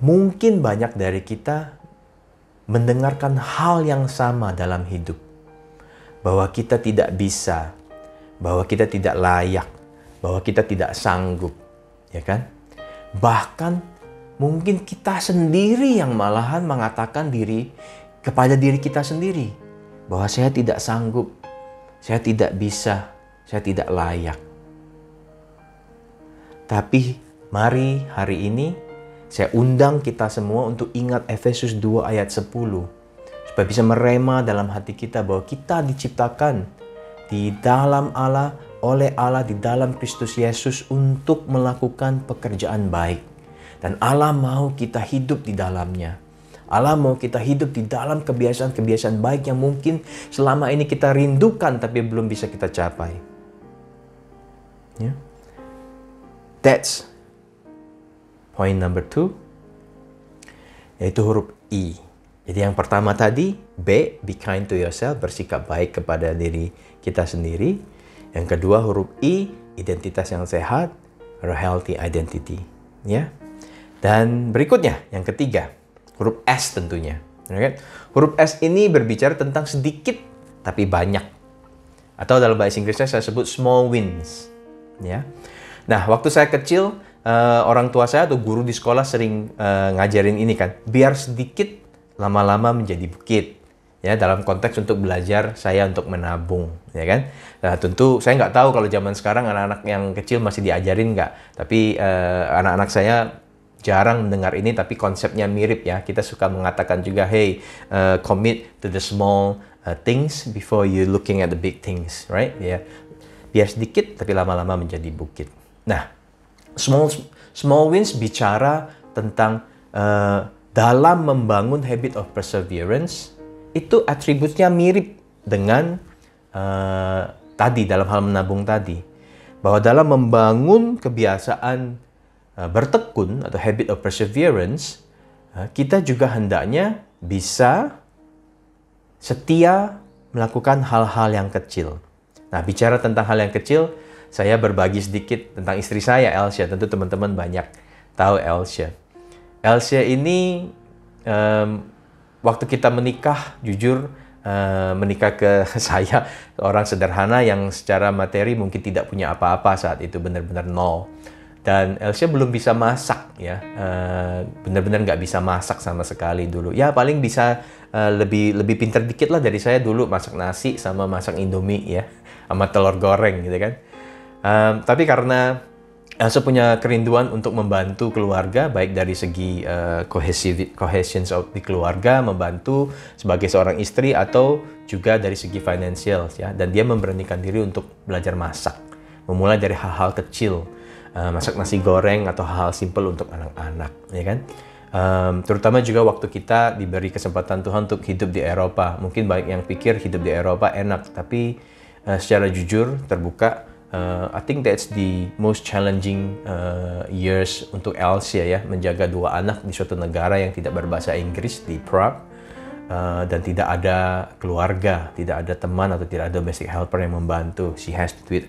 mungkin banyak dari kita mendengarkan hal yang sama dalam hidup. Bahwa kita tidak bisa, bahwa kita tidak layak, bahwa kita tidak sanggup, ya kan? Bahkan mungkin kita sendiri yang malahan mengatakan kepada diri kita sendiri bahwa saya tidak sanggup, saya tidak bisa, saya tidak layak. Tapi mari hari ini saya undang kita semua untuk ingat Efesus 2 ayat 10 supaya bisa merema dalam hati kita bahwa kita diciptakan di dalam Allah, oleh Allah di dalam Kristus Yesus untuk melakukan pekerjaan baik. Dan Allah mau kita hidup di dalamnya. Allah mau kita hidup di dalam kebiasaan-kebiasaan baik yang mungkin selama ini kita rindukan tapi belum bisa kita capai. Ya. That's point number 2, yaitu huruf I. Jadi yang pertama tadi, B, be kind to yourself, bersikap baik kepada diri kita sendiri. Yang kedua huruf I, identitas yang sehat, a healthy identity. Ya. Dan berikutnya, yang ketiga, huruf S tentunya. Huruf S ini berbicara tentang sedikit tapi banyak. Atau dalam bahasa Inggrisnya saya sebut small wins. Ya. Nah, waktu saya kecil, orang tua saya atau guru di sekolah sering ngajarin ini kan, biar sedikit lama-lama menjadi bukit. Ya, dalam konteks untuk belajar saya untuk menabung, ya kan? Nah, tentu saya nggak tahu kalau zaman sekarang anak-anak yang kecil masih diajarin nggak. Tapi anak-anak saya jarang mendengar ini, tapi konsepnya mirip ya. Kita suka mengatakan juga, hey, commit to the small things before you looking at the big things, right? Ya, biar sedikit tapi lama-lama menjadi bukit. Nah, small wins bicara tentang dalam membangun habit of perseverance. Itu atributnya mirip dengan tadi dalam hal menabung tadi. Bahwa dalam membangun kebiasaan bertekun atau habit of perseverance, kita juga hendaknya bisa setia melakukan hal-hal yang kecil. Nah, bicara tentang hal yang kecil, saya berbagi sedikit tentang istri saya, Elsia. Tentu teman-teman banyak tahu Elsia. Elsia ini waktu kita menikah, jujur menikah ke saya, orang sederhana yang secara materi mungkin tidak punya apa-apa saat itu, benar-benar nol. Dan Elsia belum bisa masak, ya, benar-benar nggak bisa masak sama sekali dulu. Ya paling bisa lebih pintar dikit lah dari saya dulu, masak nasi sama masak Indomie ya, sama telur goreng gitu kan. Tapi karena Elsa punya kerinduan untuk membantu keluarga, baik dari segi cohesion di keluarga, membantu sebagai seorang istri, atau juga dari segi financial, ya. Dan dia memberanikan diri untuk belajar masak, memulai dari hal-hal kecil, masak nasi goreng atau hal-hal simple untuk anak-anak, ya kan? Terutama juga waktu kita diberi kesempatan Tuhan untuk hidup di Eropa. Mungkin banyak yang pikir hidup di Eropa enak, tapi secara jujur, terbuka, I think that's the most challenging years untuk Elsia, ya, menjaga dua anak di suatu negara yang tidak berbahasa Inggris, di Prague, dan tidak ada keluarga, tidak ada teman atau tidak ada domestic helper yang membantu. She has to do it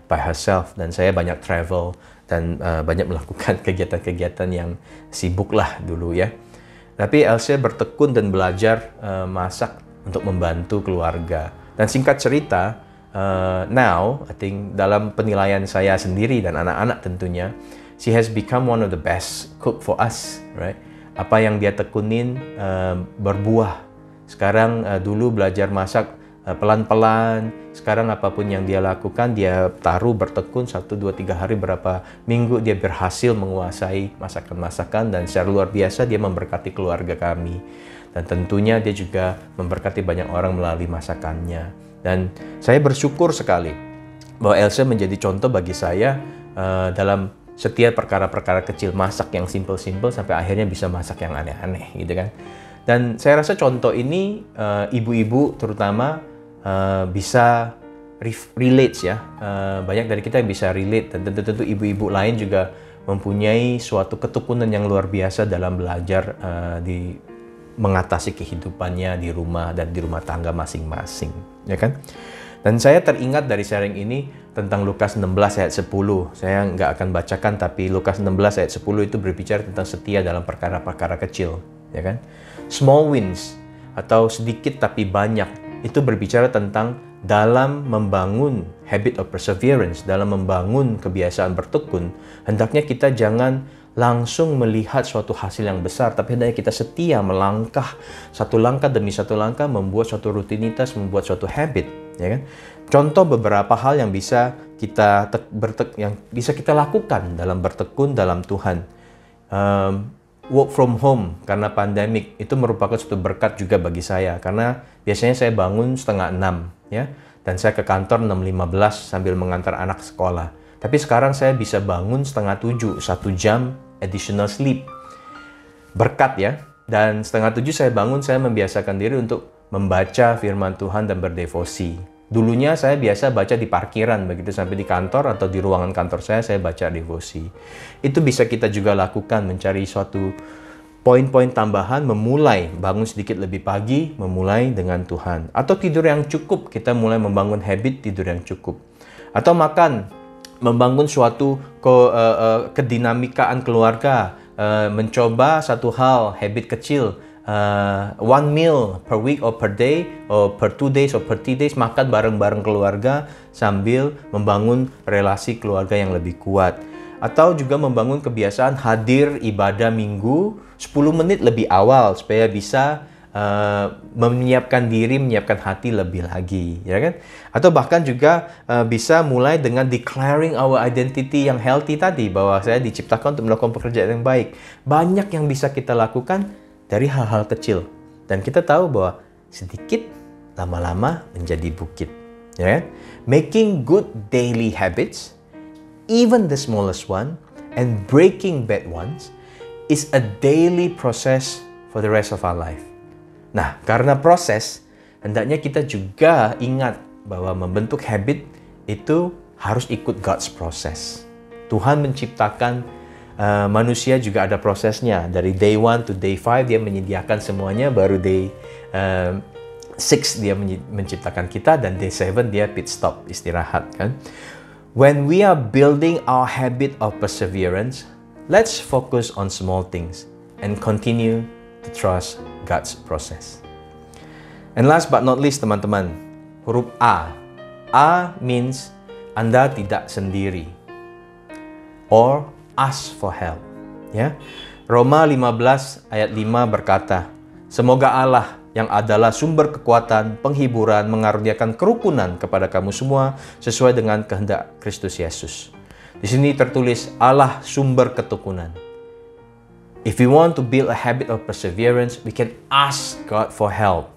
by herself. Dan saya banyak travel dan banyak melakukan kegiatan-kegiatan yang sibuk lah dulu ya. Tapi Elsie bertekun dan belajar masak untuk membantu keluarga. Dan singkat cerita, now I think dalam penilaian saya sendiri dan anak-anak tentunya, she has become one of the best cook for us, right? Apa yang dia tekunin berbuah. Sekarang dulu belajar masak pelan-pelan, sekarang apapun yang dia lakukan, dia taruh bertekun 1, 2, 3 hari, berapa minggu dia berhasil menguasai masakan-masakan, dan secara luar biasa dia memberkati keluarga kami. Dan tentunya dia juga memberkati banyak orang melalui masakannya. Dan saya bersyukur sekali bahwa Elsie menjadi contoh bagi saya dalam setiap perkara-perkara kecil, masak yang simple-simple sampai akhirnya bisa masak yang aneh-aneh gitu kan. Dan saya rasa contoh ini ibu-ibu terutama bisa relate ya. Banyak dari kita yang bisa relate, dan tentu ibu-ibu lain juga mempunyai suatu ketekunan yang luar biasa dalam belajar di mengatasi kehidupannya di rumah dan di rumah tangga masing-masing, ya kan? Dan saya teringat dari sharing ini tentang Lukas 16 ayat 10. Saya nggak akan bacakan, tapi Lukas 16 ayat 10 itu berbicara tentang setia dalam perkara-perkara kecil, ya kan? Small wins atau sedikit tapi banyak, itu berbicara tentang dalam membangun habit of perseverance, dalam membangun kebiasaan bertekun, hendaknya kita jangan langsung melihat suatu hasil yang besar, tapi hendaknya kita setia melangkah satu langkah demi satu langkah, membuat suatu rutinitas, membuat suatu habit, ya kan? Contoh beberapa hal yang bisa kita lakukan dalam bertekun dalam Tuhan. Work from home karena pandemik itu merupakan suatu berkat juga bagi saya, karena biasanya saya bangun 5:30 ya, dan saya ke kantor 6:15 sambil mengantar anak sekolah. Tapi sekarang saya bisa bangun 6:30, 1 jam additional sleep. Berkat ya. Dan 6:30 saya bangun, saya membiasakan diri untuk membaca firman Tuhan dan berdevosi. Dulunya saya biasa baca di parkiran, begitu sampai di kantor atau di ruangan kantor saya baca devosi. Itu bisa kita juga lakukan, mencari suatu poin-poin tambahan, memulai bangun sedikit lebih pagi, memulai dengan Tuhan. Atau tidur yang cukup, kita mulai membangun habit tidur yang cukup. Atau makan, membangun suatu kedinamikaan keluarga, mencoba satu hal, habit kecil, 1 meal per week or per day or per 2 days or per 3 days, makan bareng-bareng keluarga sambil membangun relasi keluarga yang lebih kuat. Atau juga membangun kebiasaan hadir ibadah minggu 10 menit lebih awal supaya bisa menyiapkan diri, menyiapkan hati lebih lagi, ya kan? Atau bahkan juga bisa mulai dengan declaring our identity yang healthy tadi, bahwa saya diciptakan untuk melakukan pekerjaan yang baik. Banyak yang bisa kita lakukan dari hal-hal kecil, dan kita tahu bahwa sedikit lama-lama menjadi bukit, ya kan? Making good daily habits, even the smallest one, and breaking bad ones is a daily process for the rest of our life. Nah, karena proses, hendaknya kita juga ingat bahwa membentuk habit itu harus ikut God's process. Tuhan menciptakan manusia juga ada prosesnya. Dari day 1 to day 5 dia menyediakan semuanya, baru day 6 dia menciptakan kita, dan day 7 dia pit stop, istirahat kan. When we are building our habit of perseverance, let's focus on small things and continue to trust God's process. And last but not least, teman-teman, huruf A. A means Anda tidak sendiri, or ask for help, ya. Roma 15 ayat 5 berkata, semoga Allah yang adalah sumber kekuatan, penghiburan, mengaruniakan kerukunan kepada kamu semua sesuai dengan kehendak Kristus Yesus. Di sini tertulis Allah sumber ketekunan. If we want to build a habit of perseverance, we can ask God for help.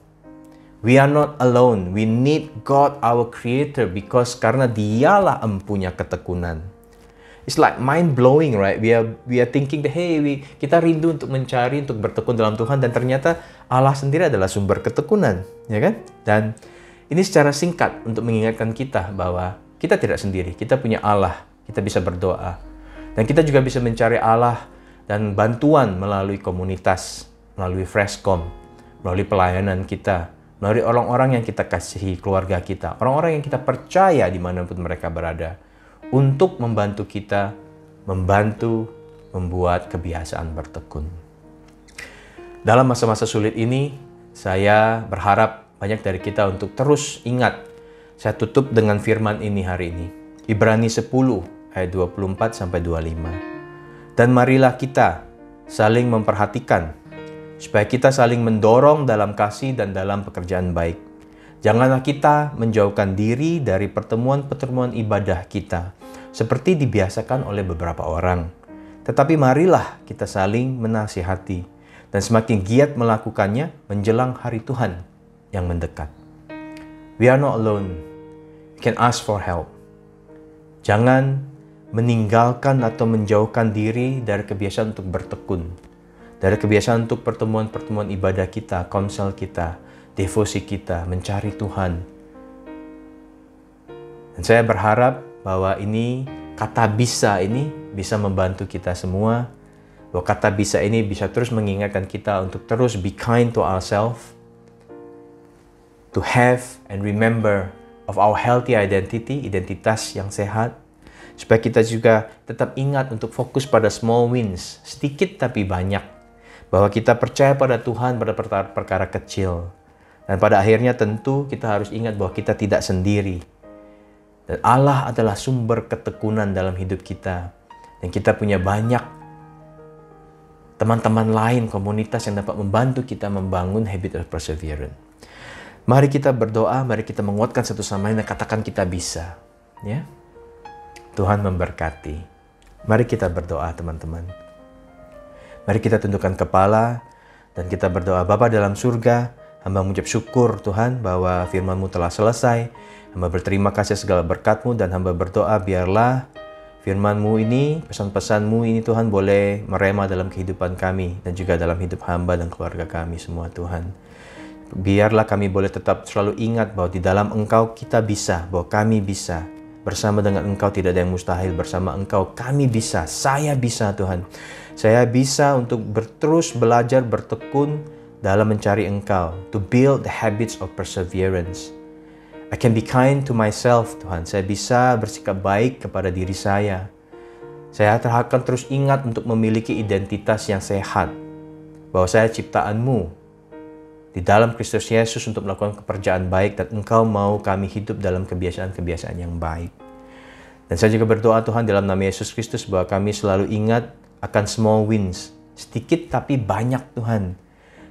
We are not alone. We need God, our Creator, because karena Dialah empunya ketekunan. It's like mind-blowing, right? We are thinking that, hey, kita rindu untuk mencari, untuk bertekun dalam Tuhan, dan ternyata Allah sendiri adalah sumber ketekunan, ya kan? Dan ini secara singkat untuk mengingatkan kita bahwa kita tidak sendiri, kita punya Allah, kita bisa berdoa. Dan kita juga bisa mencari Allah dan bantuan melalui komunitas, melalui Freshcom, melalui pelayanan kita, melalui orang-orang yang kita kasihi, keluarga kita, orang-orang yang kita percaya dimanapun mereka berada, untuk membantu kita membantu membuat kebiasaan bertekun. Dalam masa-masa sulit ini, saya berharap banyak dari kita untuk terus ingat. Saya tutup dengan firman ini hari ini. Ibrani 10 ayat 24-25. Dan marilah kita saling memperhatikan, supaya kita saling mendorong dalam kasih dan dalam pekerjaan baik. Janganlah kita menjauhkan diri dari pertemuan-pertemuan ibadah kita, seperti dibiasakan oleh beberapa orang. Tetapi marilah kita saling menasihati, dan semakin giat melakukannya menjelang hari Tuhan yang mendekat. We are not alone. We can ask for help. Jangan meninggalkan atau menjauhkan diri dari kebiasaan untuk bertekun, dari kebiasaan untuk pertemuan-pertemuan ibadah kita, konsel kita, devosi kita, mencari Tuhan. Dan saya berharap bahwa ini, kata bisa ini bisa membantu kita semua, bahwa kata bisa ini bisa terus mengingatkan kita untuk terus be kind to ourselves, to have and remember of our healthy identity, identitas yang sehat, supaya kita juga tetap ingat untuk fokus pada small wins, sedikit tapi banyak. Bahwa kita percaya pada Tuhan pada perkara kecil. Dan pada akhirnya tentu kita harus ingat bahwa kita tidak sendiri. Dan Allah adalah sumber ketekunan dalam hidup kita. Dan kita punya banyak teman-teman lain, komunitas yang dapat membantu kita membangun habit of perseverance. Mari kita berdoa, mari kita menguatkan satu sama lain dan katakan kita bisa. Ya. Tuhan memberkati. Mari kita berdoa teman-teman. Mari kita tundukkan kepala dan kita berdoa. Bapa dalam surga, hamba mengucap syukur Tuhan bahwa firman-Mu telah selesai. Hamba berterima kasih segala berkat-Mu dan hamba berdoa biarlah firman-Mu ini, pesan-pesan-Mu ini Tuhan boleh merema dalam kehidupan kami dan juga dalam hidup hamba dan keluarga kami semua Tuhan. Biarlah kami boleh tetap selalu ingat bahwa di dalam Engkau kita bisa, bahwa kami bisa. Bersama dengan Engkau tidak ada yang mustahil, bersama Engkau kami bisa, saya bisa Tuhan. Saya bisa untuk terus belajar bertekun dalam mencari Engkau, to build the habits of perseverance. I can be kind to myself Tuhan, saya bisa bersikap baik kepada diri saya. Saya akan terus ingat untuk memiliki identitas yang sehat, bahwa saya ciptaan-Mu di dalam Kristus Yesus untuk melakukan pekerjaan baik dan Engkau mau kami hidup dalam kebiasaan-kebiasaan yang baik. Dan saya juga berdoa Tuhan dalam nama Yesus Kristus bahwa kami selalu ingat akan small wins, sedikit tapi banyak Tuhan.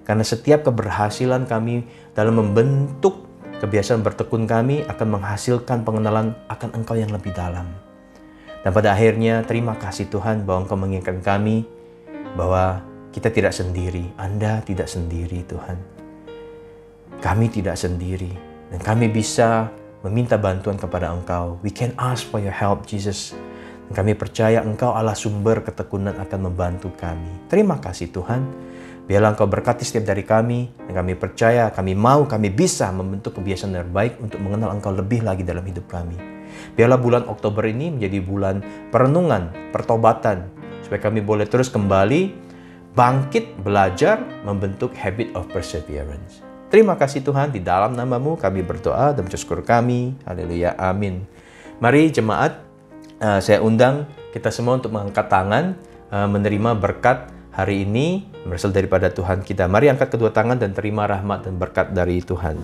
Karena setiap keberhasilan kami dalam membentuk kebiasaan bertekun kami akan menghasilkan pengenalan akan Engkau yang lebih dalam. Dan pada akhirnya terima kasih Tuhan bahwa Engkau mengingatkan kami bahwa kita tidak sendiri, Anda tidak sendiri Tuhan. Kami tidak sendiri dan kami bisa meminta bantuan kepada Engkau. We can ask for your help, Jesus. Dan kami percaya Engkau Allah sumber ketekunan akan membantu kami. Terima kasih Tuhan. Biarlah Engkau berkati setiap dari kami. Dan kami percaya, kami mau, kami bisa membentuk kebiasaan yang baik untuk mengenal Engkau lebih lagi dalam hidup kami. Biarlah bulan Oktober ini menjadi bulan perenungan, pertobatan. Supaya kami boleh terus kembali bangkit, belajar, membentuk habit of perseverance. Terima kasih Tuhan, di dalam nama-Mu kami berdoa dan bersyukur kami. Haleluya, amin. Mari jemaat, saya undang kita semua untuk mengangkat tangan, menerima berkat hari ini berasal daripada Tuhan kita. Mari angkat kedua tangan dan terima rahmat dan berkat dari Tuhan.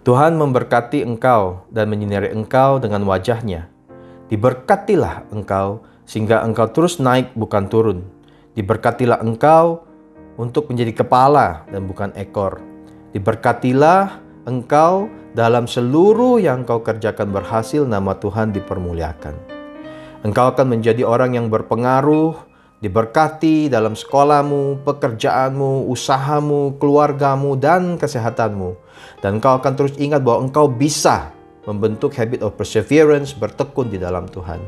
Tuhan memberkati engkau dan menyinari engkau dengan wajah-Nya. Diberkatilah engkau sehingga engkau terus naik bukan turun. Diberkatilah engkau untuk menjadi kepala dan bukan ekor. Diberkatilah engkau dalam seluruh yang engkau kerjakan berhasil, nama Tuhan dipermuliakan. Engkau akan menjadi orang yang berpengaruh, diberkati dalam sekolahmu, pekerjaanmu, usahamu, keluargamu, dan kesehatanmu. Dan engkau akan terus ingat bahwa engkau bisa membentuk habit of perseverance, bertekun di dalam Tuhan.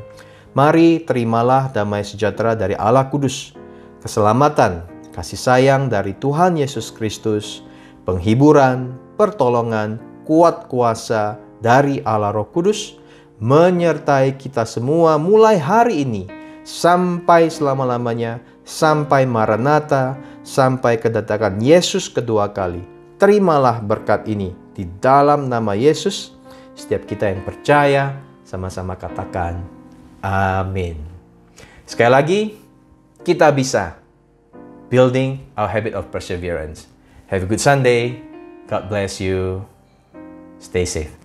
Mari terimalah damai sejahtera dari Allah Kudus, keselamatan, kasih sayang dari Tuhan Yesus Kristus, penghiburan, pertolongan, kuat kuasa dari Allah Roh Kudus, menyertai kita semua mulai hari ini, sampai selama-lamanya, sampai Maranatha, sampai kedatangan Yesus kedua kali. Terimalah berkat ini di dalam nama Yesus. Setiap kita yang percaya, sama-sama katakan, amin. Sekali lagi, kita bisa building our habit of perseverance. Have a good Sunday. God bless you. Stay safe.